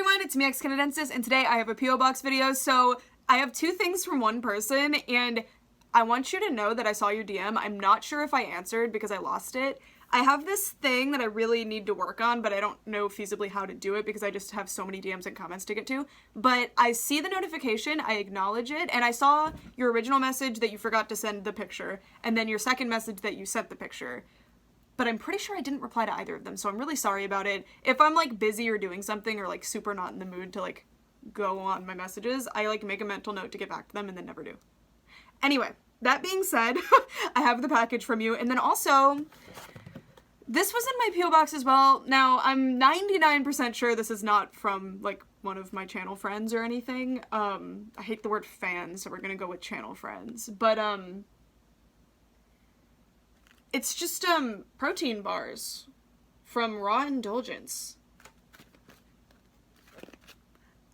everyone, it's me, X Canadensis, and today I have a P.O. Box video. So I have two things from one person, and I want you to know that I saw your DM. I'm not sure if I answered because I lost it. I have this thing that I really need to work on, but I don't know feasibly how to do it because I just have so many DMs and comments to get to. But I see the notification, I acknowledge it, and I saw your original message that you forgot to send the picture, and then your second message that you sent the picture. But I'm pretty sure I didn't reply to either of them, so I'm really sorry about it. If I'm like busy or doing something or like super not in the mood to like go on my messages, I like make a mental note to get back to them and then never do. Anyway, that being said, I have the package from you, and then also, this was in my P.O. box as well. Now, I'm 99% sure this is not from like one of my channel friends or anything. I hate the word fans, so we're gonna go with channel friends. But it's just protein bars from Raw Indulgence.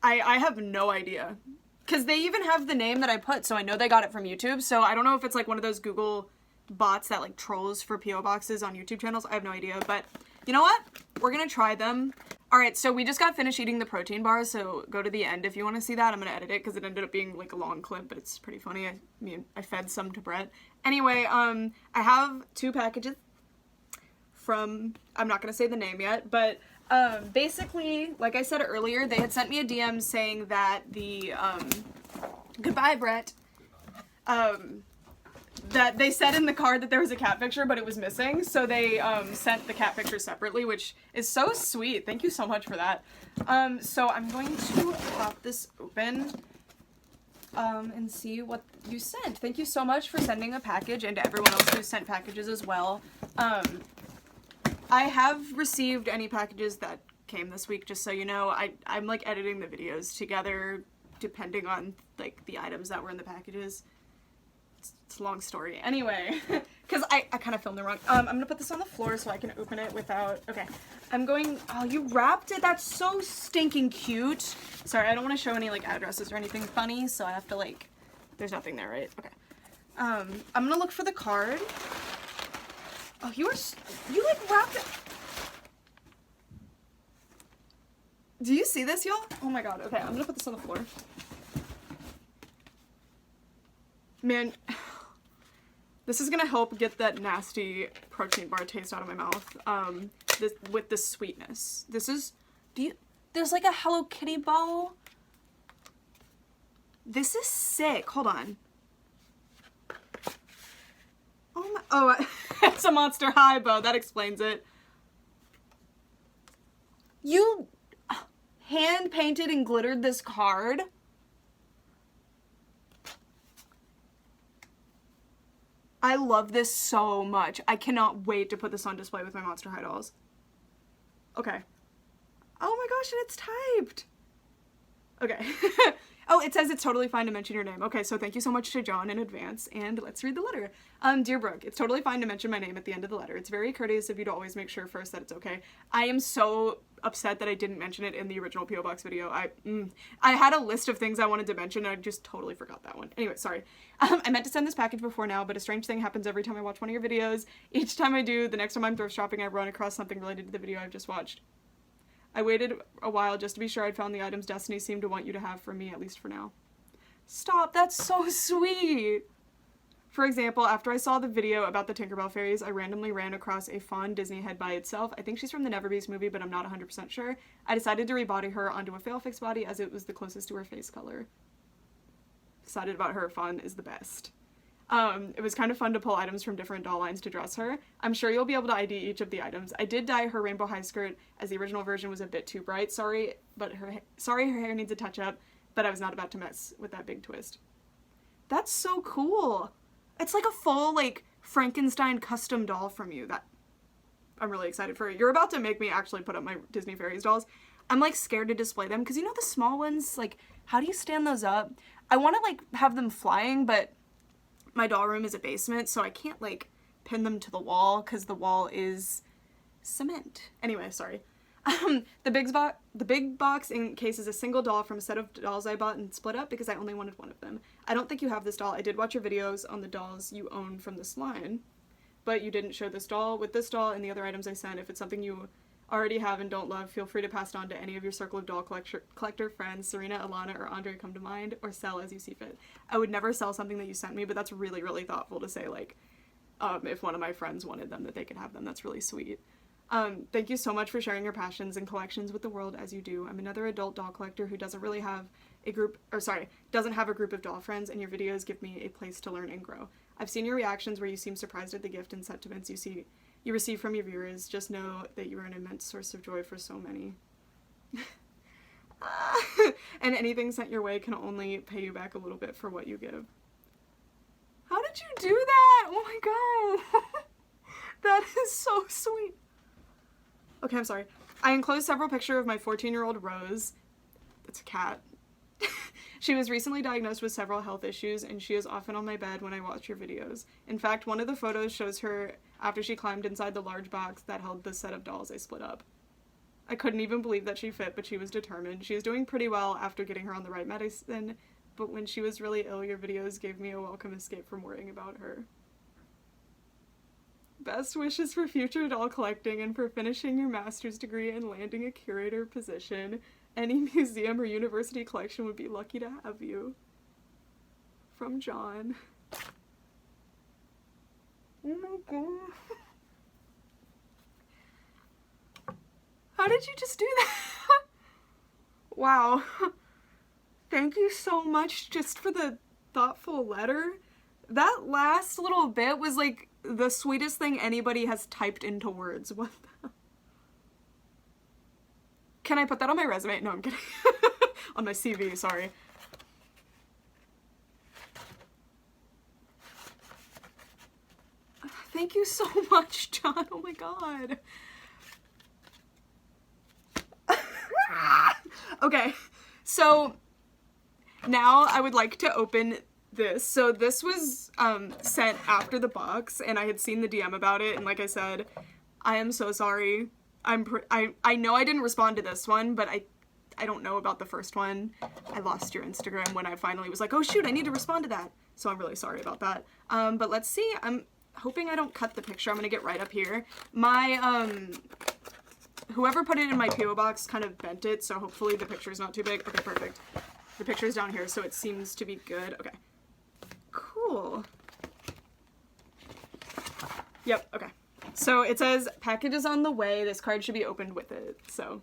I have no idea. Because they even have the name that I put, so I know they got it from YouTube. So I don't know if it's like one of those Google bots that like trolls for P.O. boxes on YouTube channels. I have no idea, but you know what? We're gonna try them. Alright, so we just got finished eating the protein bars, so go to the end if you want to see that. I'm gonna edit it because it ended up being like a long clip, but it's pretty funny. I fed some to Brett. Anyway, I have two packages from, I'm not gonna say the name yet, but basically, like I said earlier, they had sent me a DM saying that the, goodbye, Brett, that they said in the card that there was a cat picture, but it was missing, so they sent the cat picture separately, which is so sweet. Thank you so much for that. So I'm going to pop this open and see what you sent. Thank you so much for sending a package, and to everyone else who sent packages as well. I have received any packages that came this week, just so you know. I'm like editing the videos together depending on like the items that were in the packages. It's a long story. Anyway, because I kind of filmed it wrong. I'm gonna put this on the floor so I can open it without, okay. I'm going, oh, you wrapped it? That's so stinking cute. Sorry, I don't want to show any like addresses or anything funny, so I have to like, there's nothing there, right? Okay. I'm gonna look for the card. Oh, you like wrapped it. Do you see this, y'all? Oh my god, okay, I'm gonna put this on the floor. Man, this is gonna help get that nasty protein bar taste out of my mouth, with the sweetness. This is, there's like a Hello Kitty bow. This is sick, hold on. Oh my, oh, it's a Monster High bow, that explains it. You hand painted and glittered this card? I love this so much. I cannot wait to put this on display with my Monster High dolls. Okay. Oh my gosh, and it's typed. Okay. Oh, it says it's totally fine to mention your name. Okay, so thank you so much to John in advance, and let's read the letter. Dear Brooke, it's totally fine to mention my name at the end of the letter. It's very courteous of you to always make sure first that it's okay. I am so upset that I didn't mention it in the original P.O. Box video. I had a list of things I wanted to mention, and I just totally forgot that one. Anyway, sorry. I meant to send this package before now, but a strange thing happens every time I watch one of your videos. Each time I do, the next time I'm thrift shopping, I run across something related to the video I've just watched. I waited a while just to be sure I'd found the items Destiny seemed to want you to have from me, at least for now. Stop, that's so sweet! For example, after I saw the video about the Tinkerbell fairies, I randomly ran across a fawn Disney head by itself. I think she's from the Neverbeast movie, but I'm not 100% sure. I decided to rebody her onto a Failfix body as it was the closest to her face color. Excited about her, fawn is the best. It was kind of fun to pull items from different doll lines to dress her. I'm sure you'll be able to ID each of the items. I did dye her rainbow high skirt as the original version was a bit too bright. Sorry, her hair needs a touch up, but I was not about to mess with that big twist. That's so cool. It's like a full, like, Frankenstein custom doll from you. That I'm really excited for. You're about to make me actually put up my Disney Fairies dolls. I'm, like, scared to display them, because you know the small ones, like, how do you stand those up? I want to, like, have them flying, but my doll room is a basement, so I can't, like, pin them to the wall, because the wall is cement. Anyway, sorry. The big box encases a single doll from a set of dolls I bought and split up because I only wanted one of them. I don't think you have this doll. I did watch your videos on the dolls you own from this line, but you didn't show this doll. With this doll and the other items I sent, if it's something you already have and don't love, feel free to pass it on to any of your circle of doll collector friends. Serena, Alana, or Andre come to mind, or sell as you see fit. I would never sell something that you sent me, but that's really, really thoughtful to say, like, if one of my friends wanted them, that they could have them. That's really sweet. Thank you so much for sharing your passions and collections with the world as you do. I'm another adult doll collector who doesn't really have a group, doesn't have a group of doll friends, and your videos give me a place to learn and grow. I've seen your reactions where you seem surprised at the gift and sentiments you receive from your viewers. Just know that you are an immense source of joy for so many. And anything sent your way can only pay you back a little bit for what you give. How did you do that? Oh my god. That is so sweet. Okay, I'm sorry. I enclosed several pictures of my 14-year-old Rose. It's a cat. She was recently diagnosed with several health issues, and she is often on my bed when I watch your videos. In fact, one of the photos shows her after she climbed inside the large box that held the set of dolls I split up. I couldn't even believe that she fit, but she was determined. She is doing pretty well after getting her on the right medicine, but when she was really ill, your videos gave me a welcome escape from worrying about her. Best wishes for future doll collecting and for finishing your master's degree and landing a curator position. Any museum or university collection would be lucky to have you. From John. Oh my god. How did you just do that? Wow. Thank you so much just for the thoughtful letter. That last little bit was like the sweetest thing anybody has typed into words. What the? Can I put that on my resume? No, I'm kidding. On my CV, sorry. Thank you so much, John. Oh my god. Okay, so now I would like to open this. So this was sent after the box, and I had seen the DM about it, and like I said, I am so sorry. I know I didn't respond to this one, but I don't know about the first one. I lost your Instagram when I finally was like, oh shoot, I need to respond to that. So I'm really sorry about that. But let's see. I'm hoping I don't cut the picture. I'm gonna get right up here. My whoever put it in my PO box kind of bent it, so hopefully the picture is not too big. Okay, perfect. The picture is down here, so it seems to be good. Okay. Cool. Yep, okay. So it says, package is on the way. This card should be opened with it. So,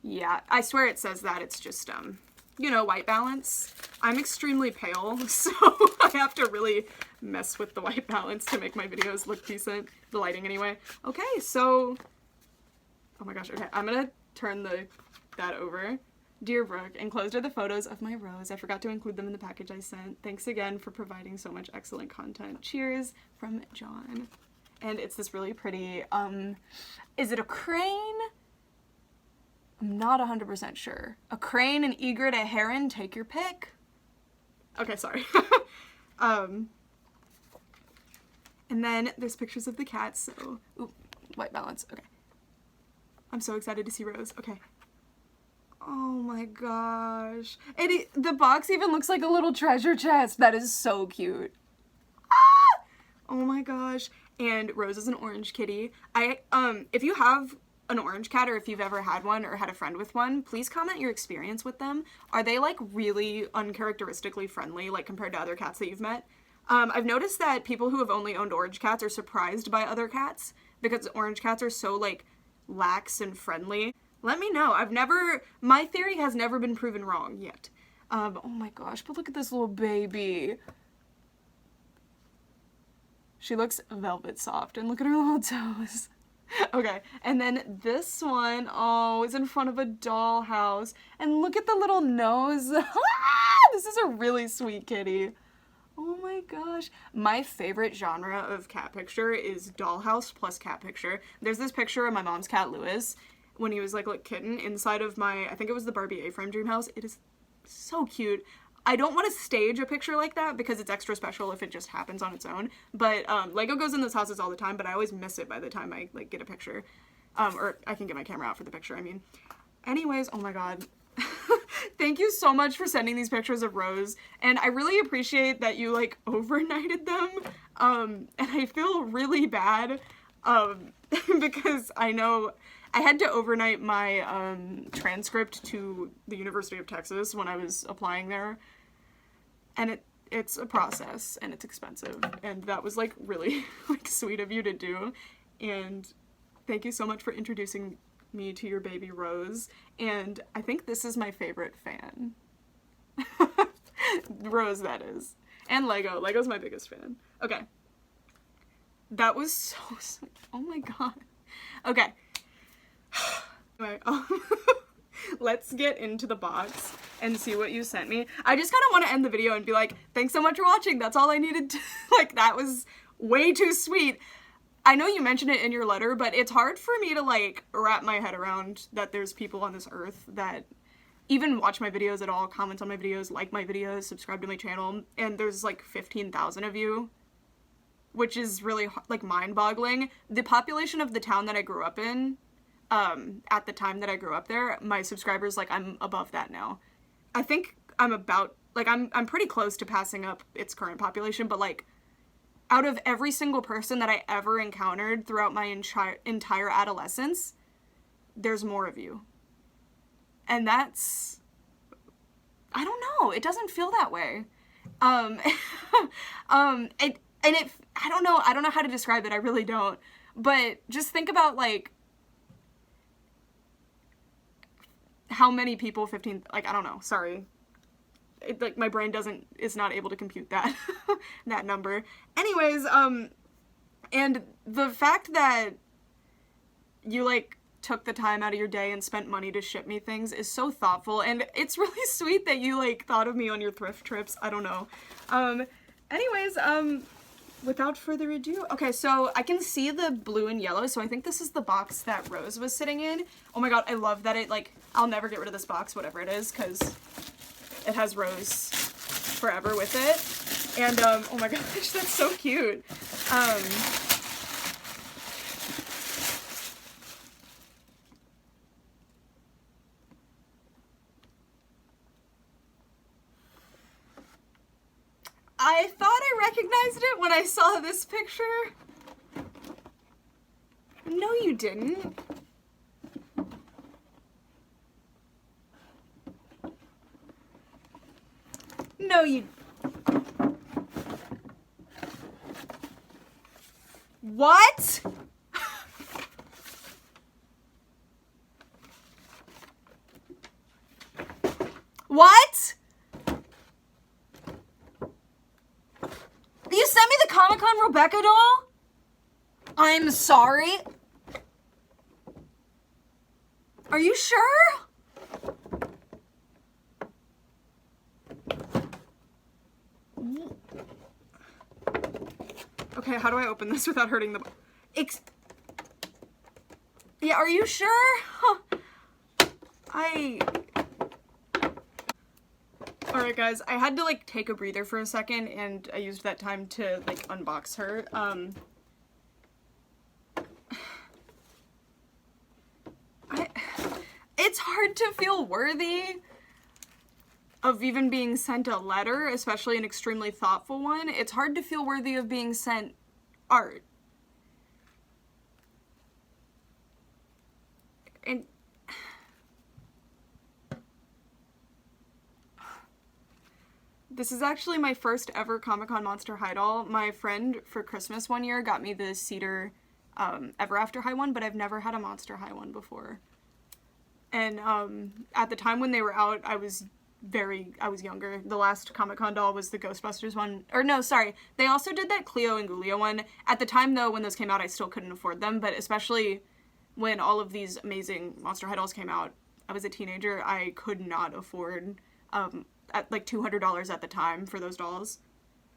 yeah. I swear it says that. It's just, you know, white balance. I'm extremely pale, so I have to really mess with the white balance to make my videos look decent. The lighting, anyway. Okay, so... Oh my gosh, okay. I'm gonna turn that over. Dear Brooke, enclosed are the photos of my Rose. I forgot to include them in the package I sent. Thanks again for providing so much excellent content. Cheers, from John. And it's this really pretty, is it a crane? I'm not 100% sure. A crane, an egret, a heron, take your pick. Okay, sorry. And then there's pictures of the cats, so, ooh, white balance, okay. I'm so excited to see Rose, okay. Oh my gosh. The box even looks like a little treasure chest. That is so cute. Ah! Oh my gosh. And Rose is an orange kitty. If you have an orange cat, or if you've ever had one or had a friend with one, please comment your experience with them. Are they like really uncharacteristically friendly, like compared to other cats that you've met? I've noticed that people who have only owned orange cats are surprised by other cats because orange cats are so like lax and friendly. Let me know. My theory has never been proven wrong yet. Oh my gosh, but look at this little baby. She looks velvet soft, and look at her little toes. Okay, and then this one, oh, is in front of a dollhouse, and look at the little nose. This is a really sweet kitty. Oh my gosh. My favorite genre of cat picture is dollhouse plus cat picture. There's this picture of my mom's cat, Lewis, when he was like a kitten inside of I think it was the Barbie A-frame dream house. It is so cute. I don't want to stage a picture like that because it's extra special if it just happens on its own. But Lego goes in those houses all the time, but I always miss it by the time I like get a picture. Or I can get my camera out for the picture, I mean. Anyways, oh my god. Thank you so much for sending these pictures of Rose, and I really appreciate that you like overnighted them, and I feel really bad because I know I had to overnight my transcript to the University of Texas when I was applying there, and it's a process and it's expensive, and that was like really like sweet of you to do, and thank you so much for introducing me to your baby Rose. And I think this is my favorite fan. Rose, that is. And Lego. Lego's my biggest fan. Okay. That was so sweet. Oh my god. Okay. Anyway, let's get into the box and see what you sent me. I just kind of want to end the video and be like, thanks so much for watching. That's all I needed to, like, that was way too sweet. I know you mentioned it in your letter, but it's hard for me to, like, wrap my head around that there's people on this earth that even watch my videos at all, comment on my videos, like my videos, subscribe to my channel, and there's, like, 15,000 of you, which is really, like, mind-boggling. The population of the town that I grew up in, at the time that I grew up there, my subscribers, like, I'm above that now. I think I'm about, like, I'm pretty close to passing up its current population, but, like, out of every single person that I ever encountered throughout my entire adolescence, there's more of you. And that's, I don't know, it doesn't feel that way. I don't know how to describe it, I really don't. But just think about, like, how many people, 15, like, I don't know, sorry. Like, my brain is not able to compute that, that number. Anyways, and the fact that you, like, took the time out of your day and spent money to ship me things is so thoughtful, and it's really sweet that you, like, thought of me on your thrift trips. I don't know. Anyways, without further ado, okay, so I can see the blue and yellow, so I think this is the box that Rose was sitting in. Oh my god, I love that it, like, I'll never get rid of this box, whatever it is, because it has Rose forever with it. And, oh my gosh, that's so cute. I thought I recognized it when I saw this picture. No, you didn't. No, you... What? What? You sent me the Comic-Con Rebecca doll? I'm sorry. Are you sure? Okay, how do I open this without hurting the... Yeah, are you sure? Huh. Alright guys, I had to, like, take a breather for a second, and I used that time to, like, unbox her. It's hard to feel worthy of even being sent a letter, especially an extremely thoughtful one. It's hard to feel worthy of being sent art. And this is actually my first ever Comic-Con Monster High doll. My friend for Christmas one year got me the Cedar Ever After High one, but I've never had a Monster High one before. And at the time when they were out, I was younger. The last Comic-Con doll was the Ghostbusters one. Or no, sorry. They also did that Cleo and Ghoulia one. At the time, though, when those came out, I still couldn't afford them. But especially when all of these amazing Monster High dolls came out, I was a teenager. I could not afford at like $200 at the time for those dolls.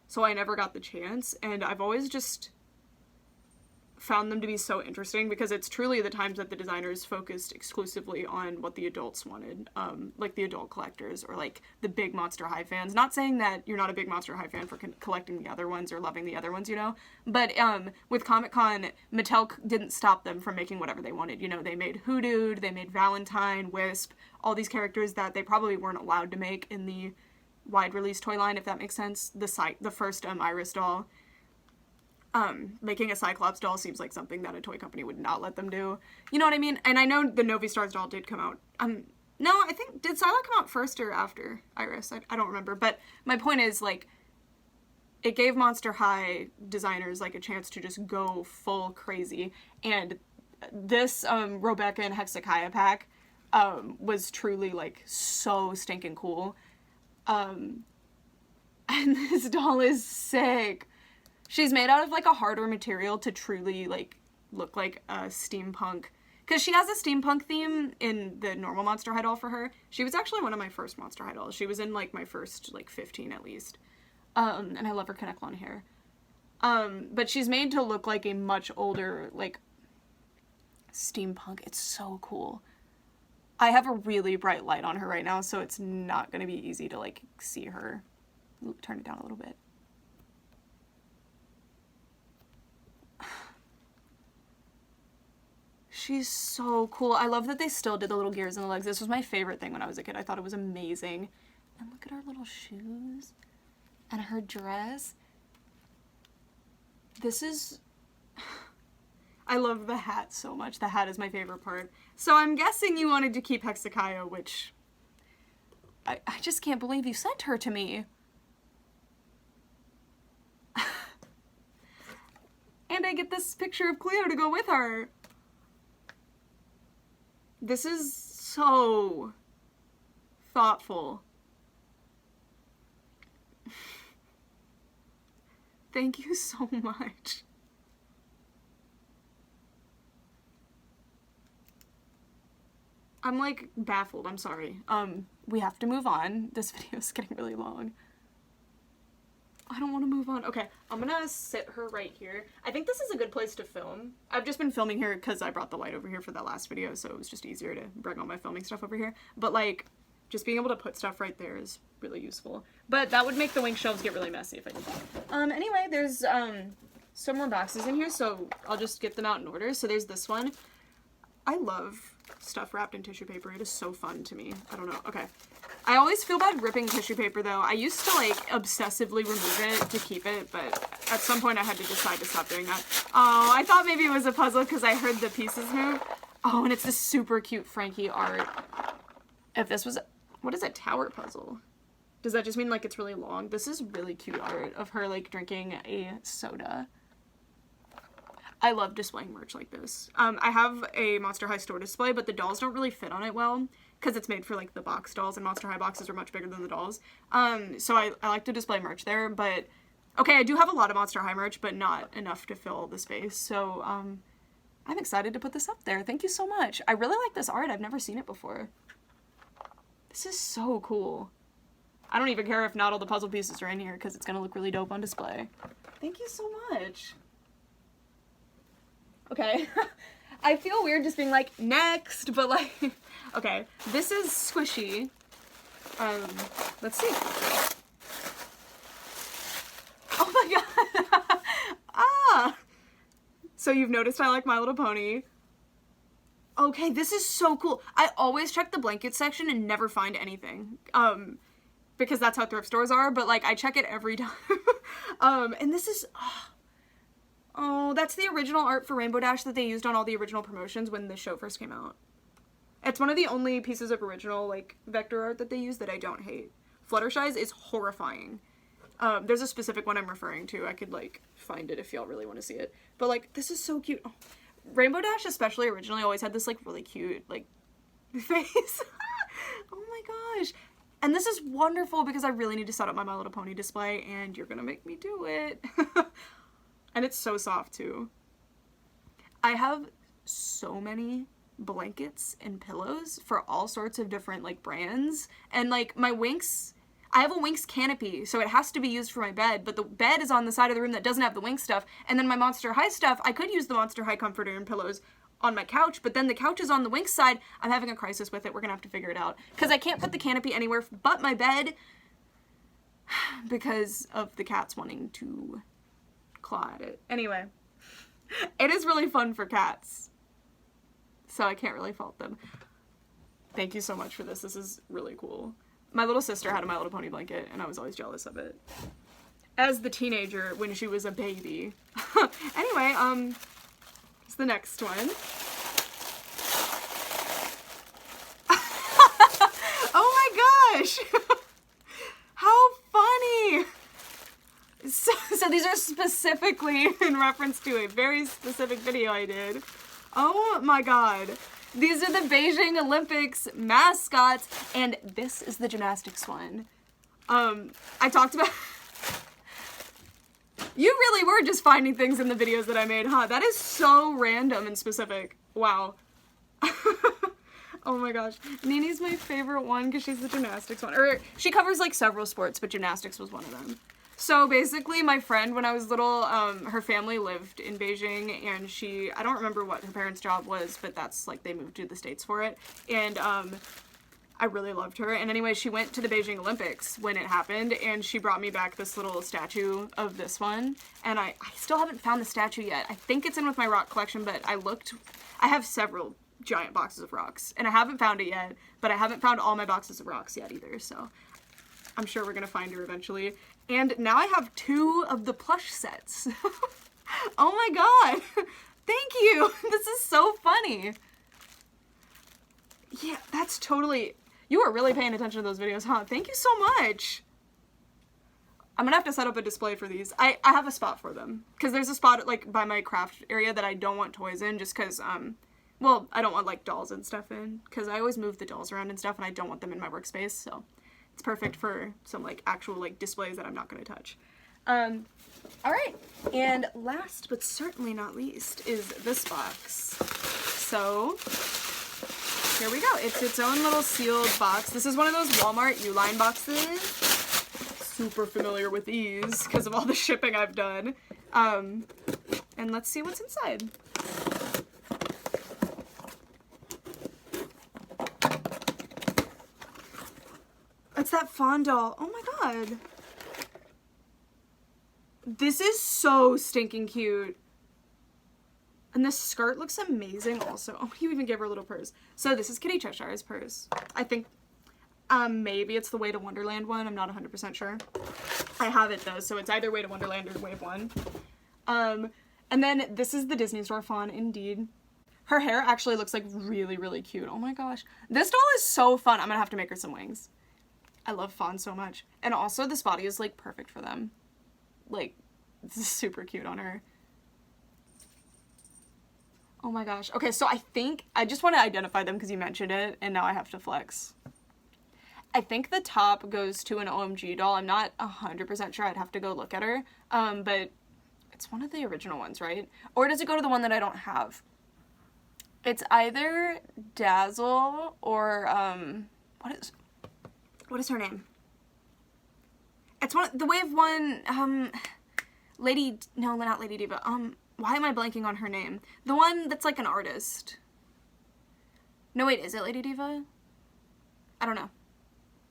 So I never got the chance. And I've always just found them to be so interesting because it's truly the times that the designers focused exclusively on what the adults wanted, like the adult collectors or like the big Monster High fans. Not saying that you're not a big Monster High fan for collecting the other ones or loving the other ones, you know, but with Comic-Con, Mattel didn't stop them from making whatever they wanted. You know, they made Hoodoo, they made Valentine, Wisp, all these characters that they probably weren't allowed to make in the wide release toy line, if that makes sense. The first Iris doll. Making a Cyclops doll seems like something that a toy company would not let them do. You know what I mean? And I know the Novi Stars doll did come out. No, I think, did Psylocke come out first or after Iris? I don't remember. But my point is, like, it gave Monster High designers, like, a chance to just go full crazy. And this, Rebecca and Hezekiah pack, was truly, like, so stinking cool. And this doll is sick. She's made out of, like, a harder material to truly, like, look like a steampunk. Because she has a steampunk theme in the normal Monster High doll for her. She was actually one of my first Monster High dolls. She was in, like, my first, like, 15 at least. And I love her connect long hair. But she's made to look like a much older, like, steampunk. It's so cool. I have a really bright light on her right now, so it's not going to be easy to, like, see her. Turn it down a little bit. She's so cool. I love that they still did the little gears in the legs. This was my favorite thing when I was a kid. I thought it was amazing. And look at her little shoes. And her dress. This is... I love the hat so much. The hat is my favorite part. So I'm guessing you wanted to keep Hezekiah, which... I just can't believe you sent her to me. And I get this picture of Cleo to go with her. This is so thoughtful. Thank you so much. I'm like baffled, I'm sorry. We have to move on. This video is getting really long. I don't want to move on. Okay, I'm gonna sit her right here. I think this is a good place to film. I've just been filming here because I brought the light over here for that last video, so it was just easier to bring all my filming stuff over here. But like, just being able to put stuff right there is really useful. But that would make the wing shelves get really messy if I did that. Anyway, there's some more boxes in here, so I'll just get them out in order. So there's this one. I love stuff wrapped in tissue paper. It is so fun to me. I don't know. Okay. I always feel bad ripping tissue paper though. I used to like obsessively remove it to keep it, but at some point I had to decide to stop doing that. Oh, I thought maybe it was a puzzle because I heard the pieces move. Oh, and it's this super cute Frankie art. If this was, what is a tower puzzle? Does that just mean like it's really long? This is really cute art of her like drinking a soda. I love displaying merch like this. I have a Monster High store display, but the dolls don't really fit on it well because it's made for like the box dolls, and Monster High boxes are much bigger than the dolls. So I like to display merch there, but okay, I do have a lot of Monster High merch, but not enough to fill the space. So I'm excited to put this up there. Thank you so much. I really like this art. I've never seen it before. This is so cool. I don't even care if not all the puzzle pieces are in here because it's gonna look really dope on display. Thank you so much. Okay, I feel weird just being like, next, but like, okay, this is squishy. Let's see. Oh my god! Ah! So you've noticed I like My Little Pony. Okay, this is so cool. I always check the blanket section and never find anything. Because that's how thrift stores are, but like, I check it every time. And this is... Oh, that's the original art for Rainbow Dash that they used on all the original promotions when the show first came out. It's one of the only pieces of original, like, vector art that they use that I don't hate. Fluttershy's is horrifying. There's a specific one I'm referring to. I could, like, find it if y'all really want to see it. But, like, this is so cute. Oh. Rainbow Dash, especially originally, always had this, like, really cute, like, face. Oh my gosh. And this is wonderful because I really need to set up my My Little Pony display, and you're gonna make me do it. And it's so soft too. I have so many blankets and pillows for all sorts of different like brands. And like my Winx, I have a Winx canopy, so it has to be used for my bed, but the bed is on the side of the room that doesn't have the Winx stuff. And then my Monster High stuff, I could use the Monster High comforter and pillows on my couch, but then the couch is on the Winx side. I'm having a crisis with it. We're gonna have to figure it out. Because I can't put the canopy anywhere but my bed because of the cats wanting to claw at it. Anyway, it is really fun for cats, so I can't really fault them. Thank you so much for this. This is really cool. My little sister had a My Little Pony blanket, and I was always jealous of it. as the teenager when she was a baby. Anyway, it's the next one. Oh my gosh! How funny! So these are specifically in reference to a very specific video I did. Oh my god. These are the Beijing Olympics mascots, and this is the gymnastics one. I talked about... You really were just finding things in the videos that I made, huh? That is so random and specific. Wow. Oh my gosh. Nini's my favorite one because she's the gymnastics one. Or she covers like several sports, but gymnastics was one of them. So basically my friend, when I was little, her family lived in Beijing, and I don't remember what her parents' job was, but that's like they moved to the States for it. And I really loved her. And anyway, she went to the Beijing Olympics when it happened, and she brought me back this little statue of this one. And I still haven't found the statue yet. I think it's in with my rock collection, but I have several giant boxes of rocks, and I haven't found it yet, but I haven't found all my boxes of rocks yet either, so I'm sure we're gonna find her eventually. And now I have 2 of the plush sets. Oh my god! Thank you! This is so funny! Yeah, that's totally... You were really paying attention to those videos, huh? Thank you so much! I'm gonna have to set up a display for these. I have a spot for them. Because there's a spot, like, by my craft area that I don't want toys in, just because, well, I don't want, like, dolls and stuff in. Because I always move the dolls around and stuff, and I don't want them in my workspace, so... It's perfect for some, like, actual, like, displays that I'm not gonna touch. Alright. And last, but certainly not least, is this box. So... Here we go. It's its own little sealed box. This is one of those Walmart Uline boxes. Super familiar with these because of all the shipping I've done. And let's see what's inside. It's that fawn doll. Oh my god. This is so stinking cute. And this skirt looks amazing also. Oh, you even gave her a little purse. So this is Kitty Cheshire's purse. I think maybe it's the Way to Wonderland one. I'm not 100% sure. I have it though, so it's either Way to Wonderland or Wave 1. And then this is the Disney Store fawn, indeed. Her hair actually looks like really, really cute. Oh my gosh. This doll is so fun. I'm gonna have to make her some wings. I love fawns so much. And also this body is like perfect for them. Like, this is super cute on her. Oh my gosh. Okay, so I think, I just want to identify them because you mentioned it, and now I have to flex. I think the top goes to an OMG doll. I'm not 100% sure. I'd have to go look at her. But it's one of the original ones, right? Or does it go to the one that I don't have? It's either Dazzle or, what is her name? It's the Wave 1, no, not Lady Diva. Why am I blanking on her name? The one that's like an artist. No, wait, is it Lady Diva? I don't know.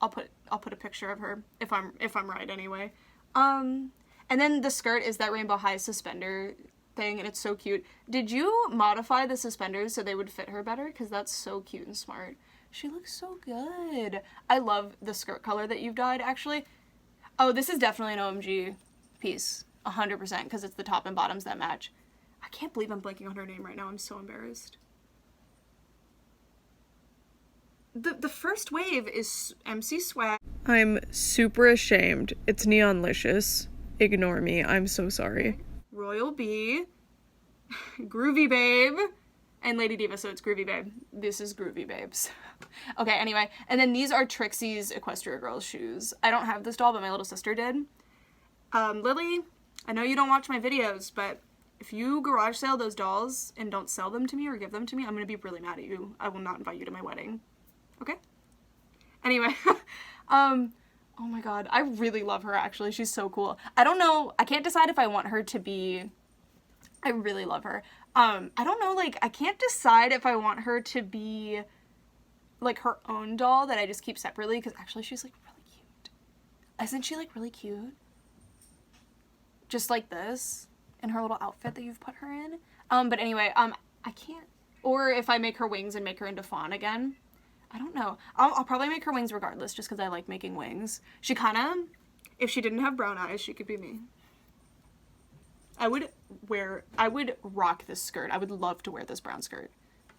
I'll put a picture of her if I'm right anyway. And then the skirt is that Rainbow High suspender thing, and it's so cute. Did you modify the suspenders so they would fit her better? Because that's so cute and smart. She looks so good. I love the skirt color that you've dyed, actually. Oh, this is definitely an OMG piece. 100%, because it's the top and bottoms that match. I can't believe I'm blanking on her name right now. I'm so embarrassed. The first wave is MC Swag. I'm super ashamed. It's Neonlicious. Ignore me. I'm so sorry. Royal Bee. Groovy Babe. And Lady Diva, so it's Groovy Babe. This is Groovy Babes. Okay, anyway. And then these are Trixie's Equestria Girls shoes. I don't have this doll, but my little sister did. Lily, I know you don't watch my videos, but if you garage sale those dolls and don't sell them to me or give them to me, I'm gonna be really mad at you. I will not invite you to my wedding. Okay? Anyway, oh my god, I really love her actually. She's so cool. I don't know, I can't decide if I want her to be, I really love her. I don't know, like, I can't decide if I want her to be like her own doll that I just keep separately, because actually she's like really cute. Isn't she like really cute? Just like this, in her little outfit that you've put her in. But anyway, I can't, or if I make her wings and make her into fawn again. I don't know. I'll probably make her wings regardless, just because I like making wings. She kind of, If she didn't have brown eyes, she could be me. I would rock this skirt. I would love to wear this brown skirt.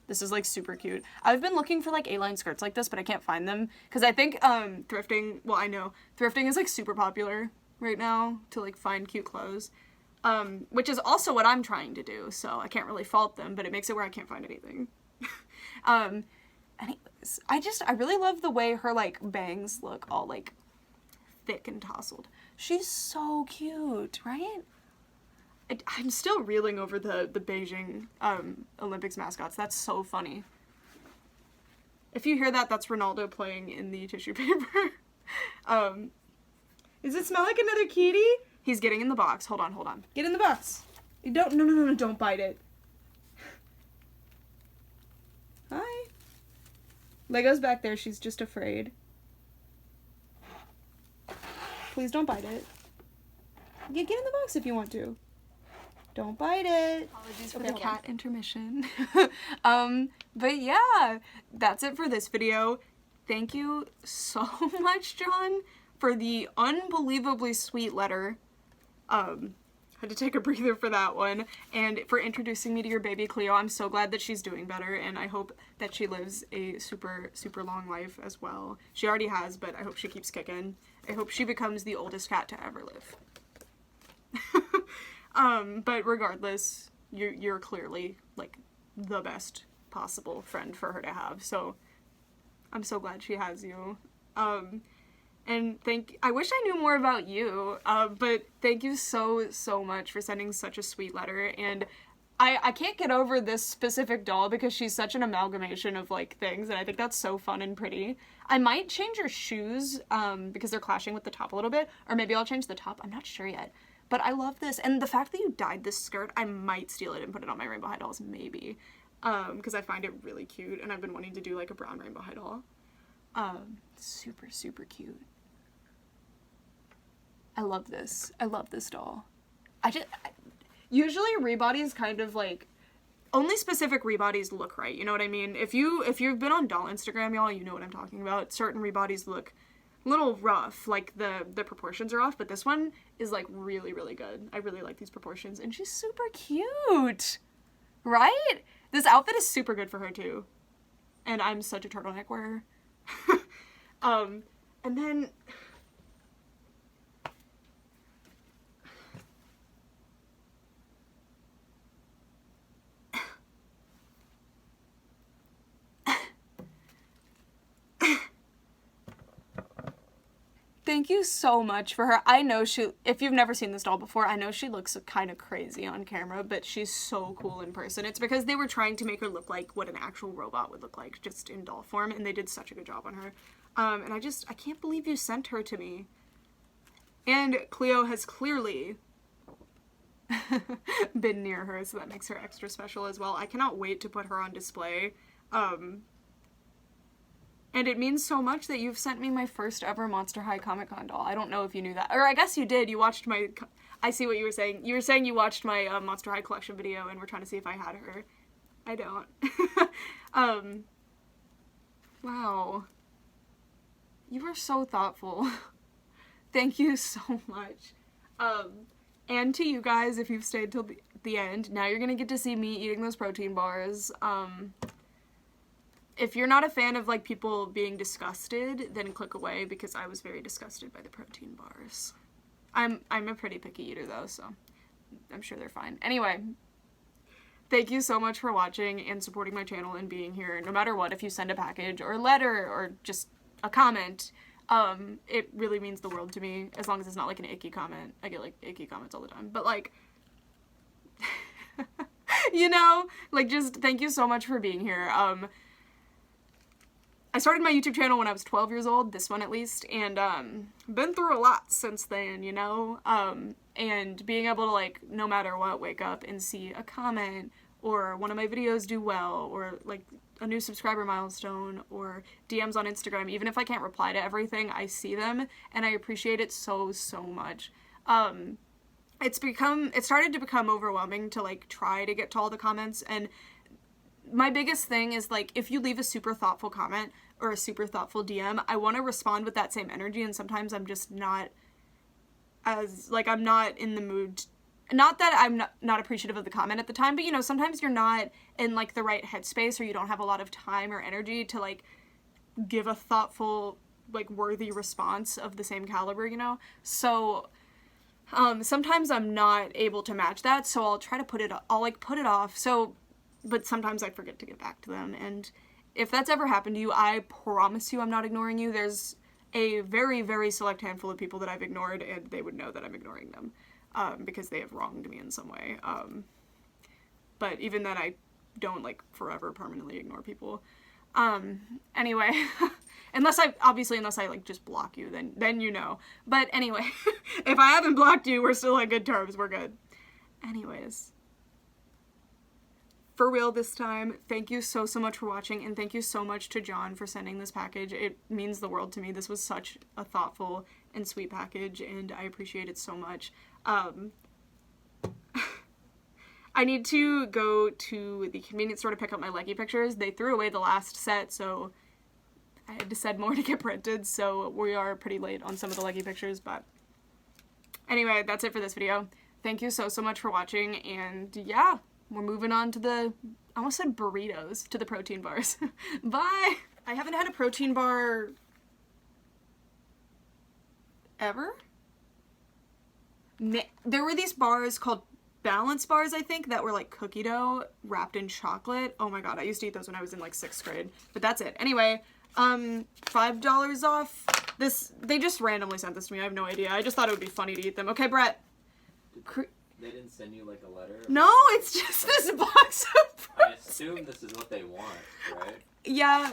This is like super cute. I've been looking for like A-line skirts like this, but I can't find them because I think thrifting, well, I know thrifting is like super popular right now to like find cute clothes, which is also what I'm trying to do, so I can't really fault them, but it makes it where I can't find anything. Anyways, I really love the way her like bangs look all like thick and tousled. She's so cute, right? I'm still reeling over the Beijing Olympics mascots. That's so funny. If you hear that, that's Ronaldo playing in the tissue paper. Does it smell like another kitty? He's getting in the box. Hold on. Get in the box. You don't, no, don't bite it. Hi. Lego's back there. She's just afraid. Please don't bite it. Yeah, get in the box if you want to. Don't bite it. Apologies for the cat intermission. But yeah, that's it for this video. Thank you so much, John, for the unbelievably sweet letter. Had to take a breather for that one. And for introducing me to your baby Cleo. I'm so glad that she's doing better, and I hope that she lives a super, super long life as well. She already has, but I hope she keeps kicking. I hope she becomes the oldest cat to ever live. But regardless, you're clearly, like, the best possible friend for her to have, so I'm so glad she has you. And I wish I knew more about you, but thank you so, so much for sending such a sweet letter, and I can't get over this specific doll because she's such an amalgamation of, like, things, and I think that's so fun and pretty. I might change her shoes, because they're clashing with the top a little bit, or maybe I'll change the top, I'm not sure yet. But I love this, and the fact that you dyed this skirt, I might steal it and put it on my Rainbow High Dolls, maybe. Because I find it really cute, and I've been wanting to do, like, a brown Rainbow High Doll. Super, super cute. I love this. I love this doll. Usually rebodies kind of, like, only specific rebodies look right, you know what I mean? If you've been on doll Instagram, y'all, you know what I'm talking about. Certain rebodies look little rough, like the proportions are off, but this one is like really, really good. I really like these proportions, and she's super cute, right? This outfit is super good for her too, and I'm such a turtleneck wearer. And then thank you so much for her. I know if you've never seen this doll before, I know she looks kind of crazy on camera, but she's so cool in person. It's because they were trying to make her look like what an actual robot would look like, just in doll form, and they did such a good job on her. And I can't believe you sent her to me. And Cleo has clearly been near her, so that makes her extra special as well. I cannot wait to put her on display. And it means so much that you've sent me my first ever Monster High Comic Con doll. I don't know if you knew that. Or I guess you did. You watched my... I see what you were saying. You were saying you watched my Monster High collection video and were trying to see if I had her. I don't. Wow. You were so thoughtful. Thank you so much. And to you guys, if you've stayed till the end, now you're gonna get to see me eating those protein bars. If you're not a fan of, like, people being disgusted, then click away, because I was very disgusted by the protein bars. I'm a pretty picky eater, though, so I'm sure they're fine. Anyway, thank you so much for watching and supporting my channel and being here. No matter what, if you send a package or a letter or just a comment, it really means the world to me, as long as it's not, like, an icky comment. I get, like, icky comments all the time. But, like... you know? Like, just thank you so much for being here. I started my YouTube channel when I was 12 years old, this one at least, and been through a lot since then, you know? And being able to, like, no matter what, wake up and see a comment, or one of my videos do well, or, like, a new subscriber milestone, or DMs on Instagram, even if I can't reply to everything, I see them, and I appreciate it so, so much. It started to become overwhelming to, like, try to get to all the comments, and my biggest thing is, like, if you leave a super thoughtful comment or a super thoughtful DM, I want to respond with that same energy, and sometimes I'm just not as, like, I'm not in the mood. Not that I'm not appreciative of the comment at the time, but, you know, sometimes you're not in, like, the right headspace, or you don't have a lot of time or energy to, like, give a thoughtful, like, worthy response of the same caliber, you know? So, sometimes I'm not able to match that, so I'll try to put it off, so, but sometimes I forget to get back to them, and if that's ever happened to you, I promise you I'm not ignoring you. There's a very, very select handful of people that I've ignored, and they would know that I'm ignoring them, because they have wronged me in some way, but even then, I don't, like, forever permanently ignore people. Anyway, unless I, like, just block you, then you know. But anyway, if I haven't blocked you, we're still on good terms, we're good. Anyways, for real this time, thank you so much for watching, and thank you so much to John for sending this package. It means the world to me. This was such a thoughtful and sweet package, and I appreciate it so much. I need to go to the convenience store to pick up my leggy pictures. They threw away the last set, so I had to send more to get printed, so we are pretty late on some of the leggy pictures, but anyway, that's it for this video. Thank you so much for watching, and yeah, we're moving on to I almost said burritos, to the protein bars. Bye! I haven't had a protein bar ever? There were these bars called Balance bars, I think, that were like cookie dough wrapped in chocolate. Oh my god, I used to eat those when I was in like 6th grade. But that's it. Anyway, $5 off. They just randomly sent this to me. I have no idea. I just thought it would be funny to eat them. Okay, Brett. They didn't send you like a letter? No, it's just this box of I assume this is what they want, right? Yeah,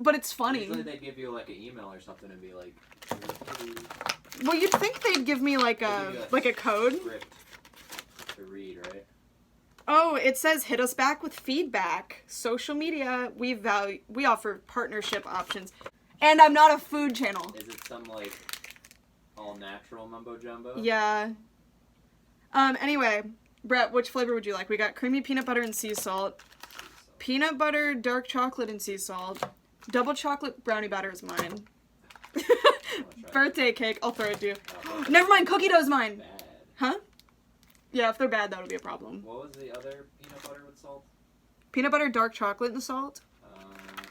but it's funny. Usually they give you like an email or something and be like, well, you'd think they'd give me like a code. Script to read, right? Oh, it says hit us back with feedback. Social media, we offer partnership options. And I'm not a food channel. Is it some like all natural mumbo jumbo? Yeah. Anyway, Brett, which flavor would you like? We got creamy peanut butter and sea salt, peanut butter, dark chocolate and sea salt, double chocolate brownie batter is mine. Birthday cake, I'll throw it to you. Never mind, cookie dough's mine. Bad. Huh? Yeah, if they're bad, that'll be a problem. What was the other peanut butter with salt? Peanut butter, dark chocolate, and salt.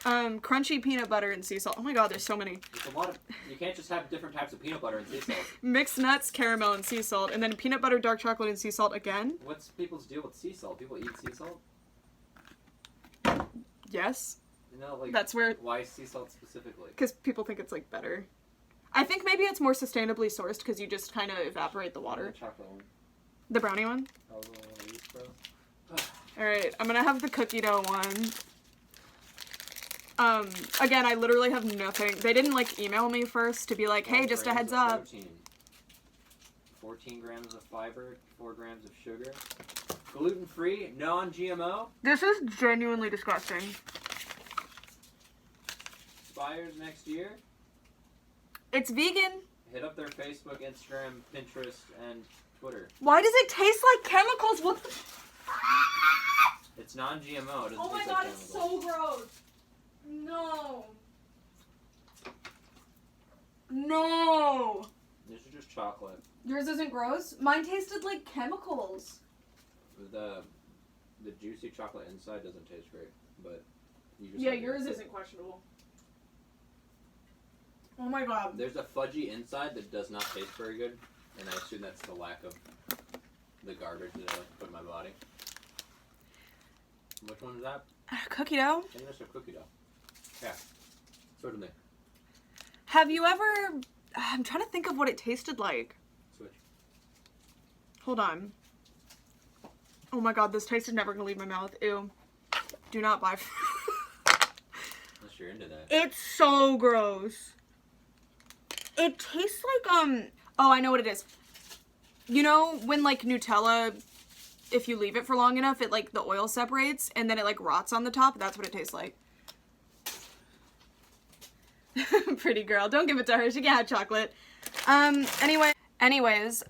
Crunchy peanut butter and sea salt. Oh my god, there's so many. There's a lot of. You can't just have different types of peanut butter and sea salt. Mixed nuts, caramel, and sea salt, and then peanut butter, dark chocolate, and sea salt again. What's people's deal with sea salt? People eat sea salt? Yes. No, like. That's where. Why sea salt specifically? Because people think it's like better. I think maybe it's more sustainably sourced because you just kind of evaporate the water. The chocolate one. The brownie one? Oh, the one I used, bro. Alright, I'm gonna have the cookie dough one. Again, I literally have nothing. They didn't, like, email me first to be like, hey, just a heads up. Protein. 14 grams of fiber, 4 grams of sugar. Gluten-free, non-GMO. This is genuinely disgusting. Expires next year. It's vegan. Hit up their Facebook, Instagram, Pinterest, and Twitter. Why does it taste like chemicals? What the... It's non-GMO. It doesn't oh my taste god, like it's so gross. No. No. This is just chocolate. Yours isn't gross? Mine tasted like chemicals. The juicy chocolate inside doesn't taste great, but you just yours isn't questionable. Oh my god. There's a fudgy inside that does not taste very good, and I assume that's the lack of the garbage that I like to put in my body. Which one is that? Cookie dough. I think that's a cookie dough. Yeah, certainly. Have you ever... I'm trying to think of what it tasted like. Switch. Hold on. Oh my god, this taste is never gonna leave my mouth. Ew. Do not buy... Unless you're into that. It's so gross. It tastes like, oh, I know what it is. You know when, like, Nutella, if you leave it for long enough, it, like, the oil separates, and then it, like, rots on the top? That's what it tastes like. Pretty girl. Don't give it to her. She can have chocolate. Anyways,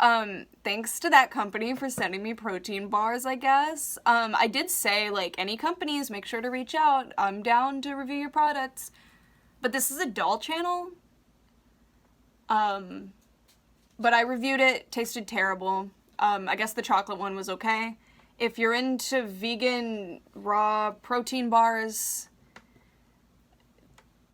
thanks to that company for sending me protein bars, I guess. I did say, like, any companies, make sure to reach out. I'm down to review your products. But this is a doll channel. But I reviewed it, tasted terrible. I guess the chocolate one was okay. If you're into vegan raw protein bars,